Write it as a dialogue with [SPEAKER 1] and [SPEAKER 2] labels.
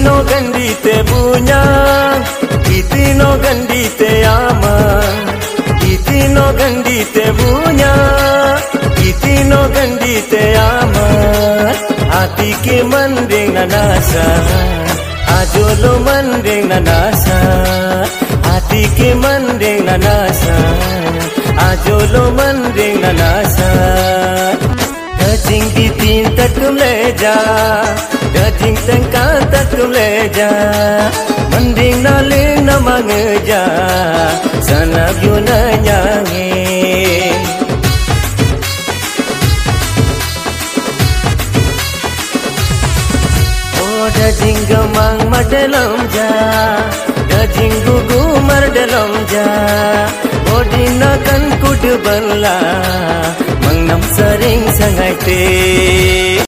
[SPEAKER 1] Itino gandite punya, itino gandite ama, itino gandite punya, itino gandite ama. Hati ke manding nanasa, ajolo manding nanasa. Hati ke manding nanasa, ajolo manding nanasa. Dajing kitin takum leja, dajing tengka takum leja. Manding naling na mangeja, sanag yun na nyangin. Oh, dajing gamang madalam ja, dajing gugu mardalam ja. Bodi nakan kudu bala, mangnam sering sangai te.